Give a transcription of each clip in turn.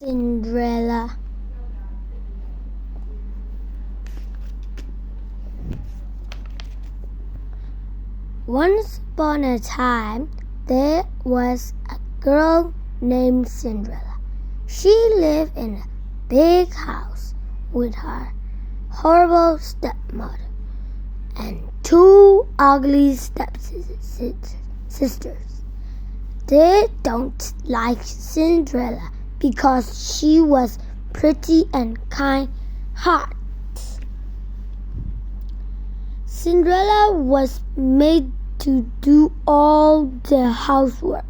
Cinderella. Once upon a time, there was a girl named Cinderella. She lived in a big house with her horrible stepmother and two ugly stepsisters. They don't like Cinderella because she was pretty and kind-hearted. Cinderella was made to do all the housework.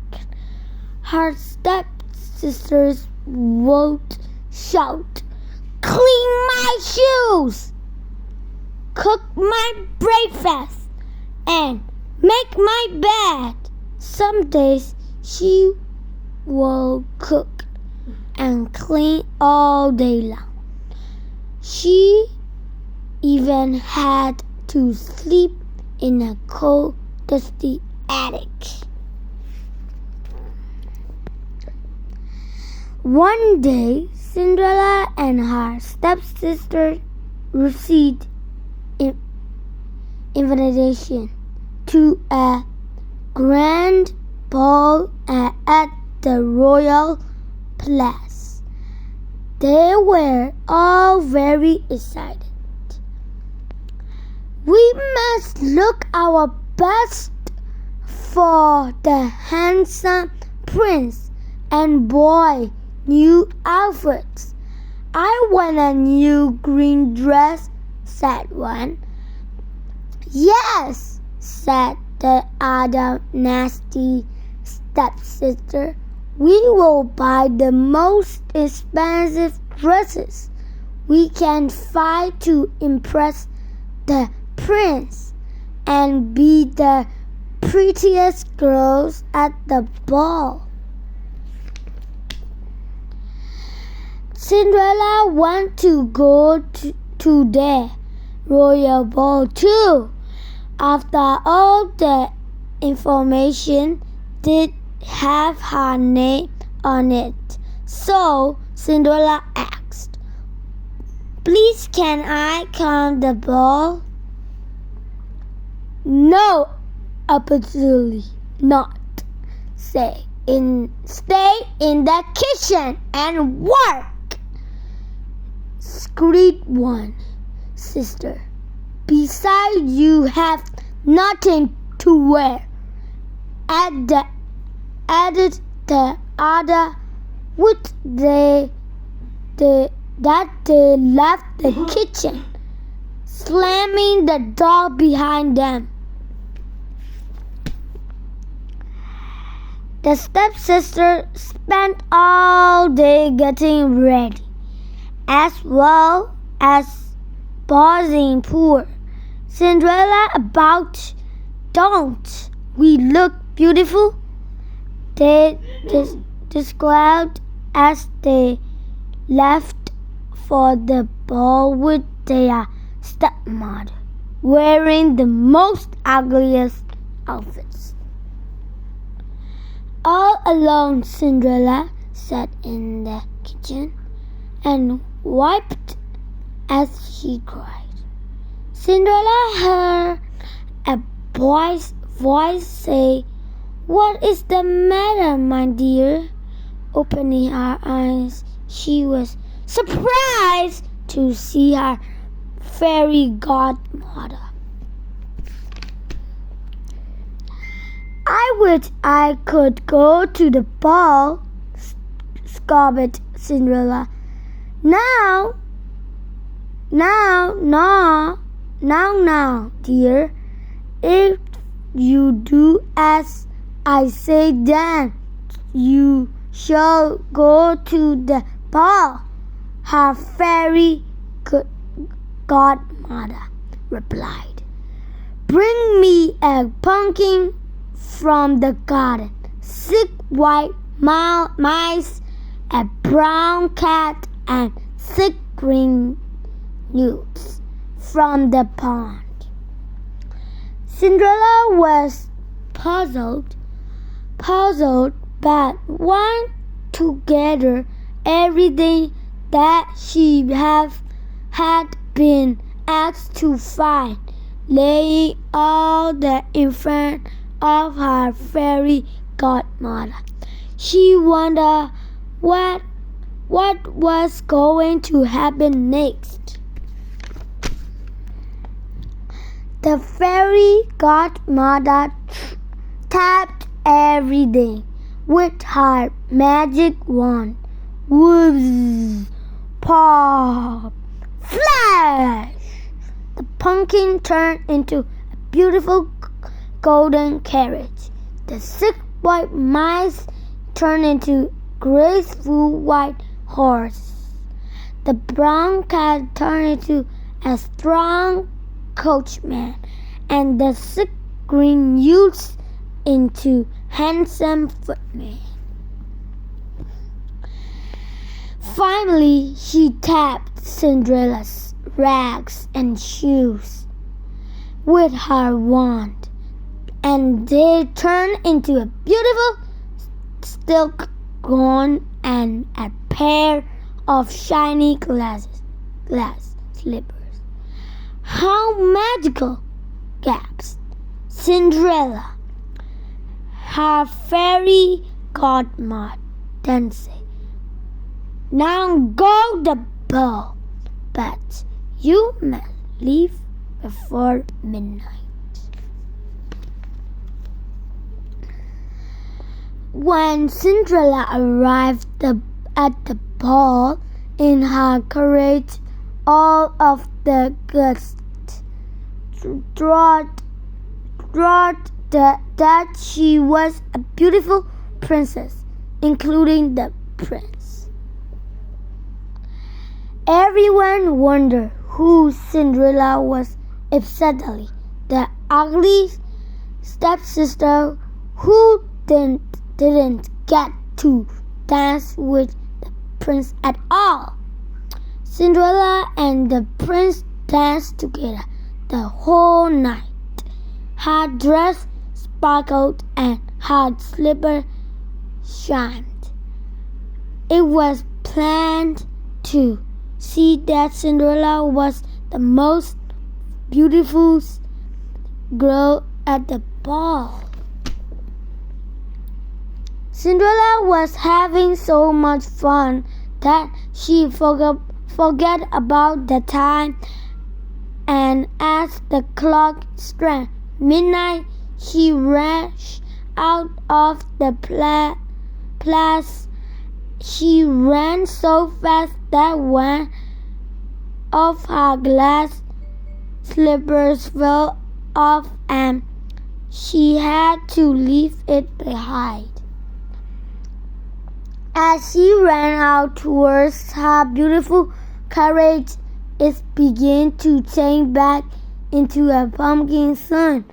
Her stepsisters would shout, "Clean my shoes! Cook my breakfast! And make my bed!" Some days she will cook and clean all day long. She even had to sleep in a cold, dusty attic. One day, Cinderella and her stepsister received an invitation to a grand ball at the royal palace. They were all very excited. "We must look our best for the handsome prince and boy new outfits. I want a new green dress," said one. "Yes," said the other nasty stepsister. "We will buy the most expensive dresses we can find to impress the prince and be the prettiest girls at the ball." Cinderella wanted to go to the royal ball too. After all, the information did have her name on it. So Cinderella asked, "Please, can I come to the ball?" "No, absolutely not. Stay in the kitchen and work," screamed one sister. "Besides, you have nothing to wear," added the other. Would they left the kitchen, slamming the door behind them. The stepsister spent all day getting ready, as well as buzzing poor Cinderella about, "Don't we look beautiful?" They described as they left for the ball with their stepmother, wearing the most ugliest outfits. All alone, Cinderella sat in the kitchen and wiped as she cried. Cinderella heard a boy's voice say, "What is the matter, my dear?" Opening her eyes, she was surprised to see her fairy godmother. "I wish I could go to the ball," sobbed Cinderella. Now, dear, if you do as I say, then you shall go to the ball," her fairy godmother replied. "Bring me a pumpkin from the garden, 6 white mice, a brown cat, and 6 green newts from the pond." Cinderella was puzzled, but one together everything that she had been asked to find, laying all that in front of her fairy godmother. She wondered what was going to happen next. The fairy godmother tapped everything with her magic wand. Whoops! Pop! Flash! The pumpkin turned into a beautiful golden carriage. The 6 white mice turned into graceful white horse. The brown cat turned into a strong coachman, and the 6 green youths into handsome footmen. Finally, she tapped Cinderella's rags and shoes with her wand, and they turned into a beautiful silk gown and a pair of shiny glass slippers. How magical! Gasped Cinderella. Her fairy godmother then said, "Now go the ball, but you must leave before midnight." When Cinderella arrived at the ball in her carriage, all of the guests thought that she was a beautiful princess, including the prince. Everyone wondered who Cinderella was, especially the ugly stepsister who didn't get to dance with the prince at all. Cinderella and the prince danced together the whole night. Her dress sparkled and her slipper shined. It was planned to see that Cinderella was the most beautiful girl at the ball. Cinderella was having so much fun that she forgot about the time, and as the clock struck midnight, she rushed out of the place. She ran so fast that one of her glass slippers fell off and she had to leave it behind. As she ran out towards her beautiful carriage, it began to change back into a pumpkin sun.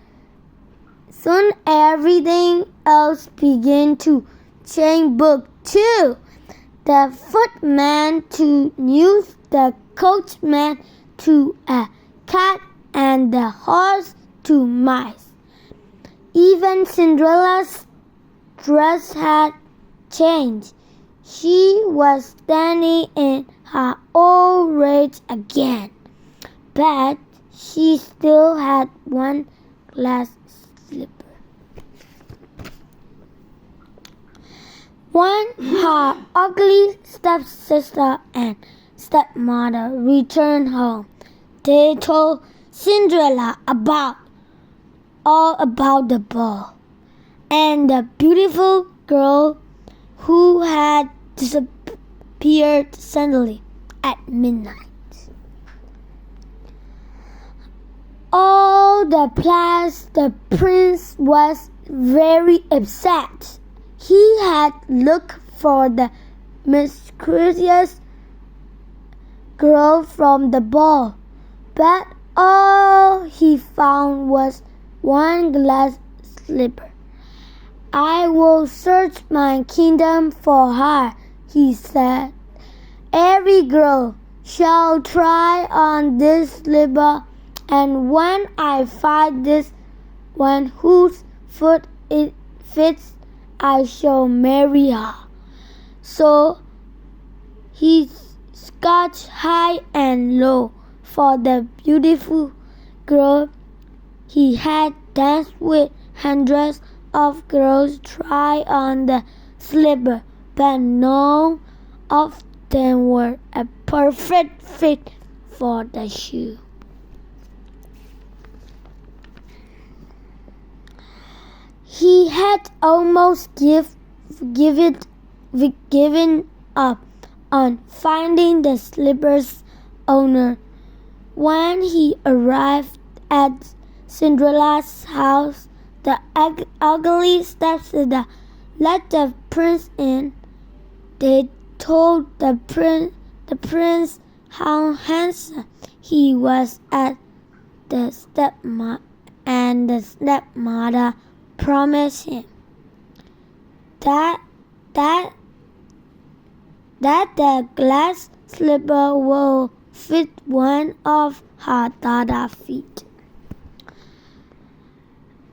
Soon everything else began to change back too. The footman to news, the coachman to a cat, and the horse to mice. Even Cinderella's dress had changed. She was standing in her old rage again, but she still had one glass slipper. When her ugly stepsister and stepmother returned home, they told Cinderella all about the ball and the beautiful girl who had disappeared suddenly at midnight. All the prince was very upset. He had looked for the mysterious girl from the ball, but all he found was one glass slipper. "I will search my kingdom for her," he said. "Every girl shall try on this slipper, and when I find this one whose foot it fits, I shall marry her." So He scratched high and low for the beautiful girl he had danced with. Hundreds of girls tried on the slipper, but none of them were a perfect fit for the shoe. He had almost given up on finding the slipper's owner when he arrived at Cinderella's house. The ugly stepsister let the prince in. They told the prince how handsome he was and the stepmother promised him that the glass slipper will fit one of her daughter's feet.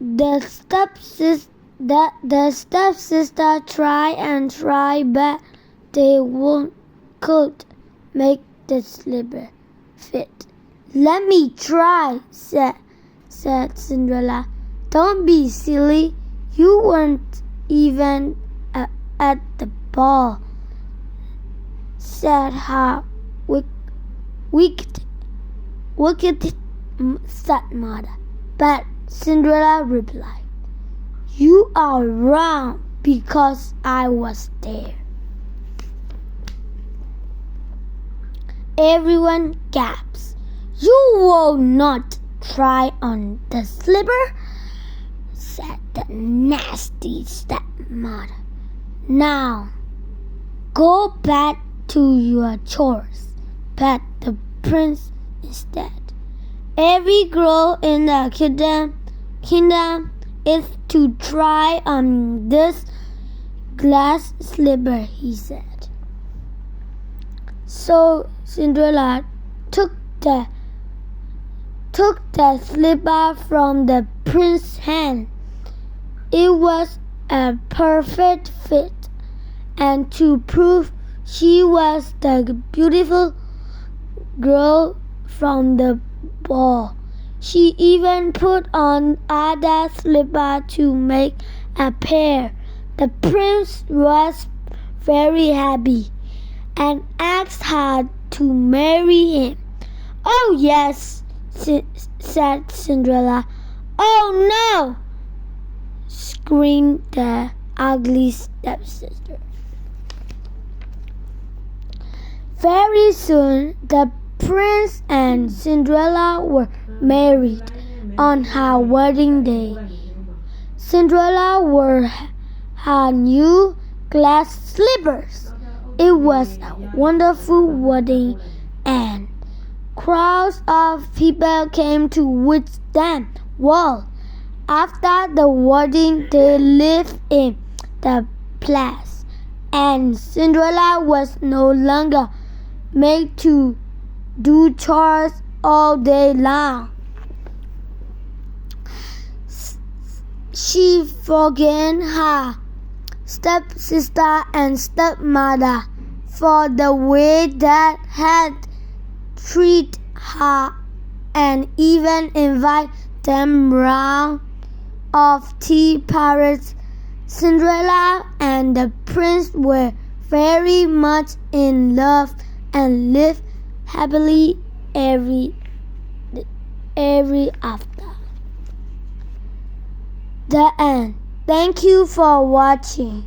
The stepsister tried, but they could make the slipper fit. "Let me try," said Cinderella. "Don't be silly. You weren't even at the ball," said her wicked stepmother. But Cinderella replied, "You are wrong because I was there." Everyone gasped. "You will not try on the slipper?" said the nasty stepmother. "Now, go back to your chores," begged the prince instead. "Every girl in the kingdom is to try on this glass slipper," he said. So Cinderella took the slipper from the prince's hand. It was a perfect fit, and to prove she was the beautiful girl from the ball, she even put on other slippers to make a pair. The prince was very happy and asked her to marry him. "Oh yes," said Cinderella. "Oh no!" screamed the ugly stepsister. Very soon, the prince and Cinderella were married on her wedding day. Cinderella wore her new glass slippers. It was a wonderful wedding, and crowds of people came to wish them well. After the wedding, they lived in the palace, and Cinderella was no longer made to do chores all day long. She forgave her stepsister and stepmother for the way they had treated her, and even invited them round of tea parties. Cinderella and the prince were very much in love and lived happily ever after. The end. Thank you for watching.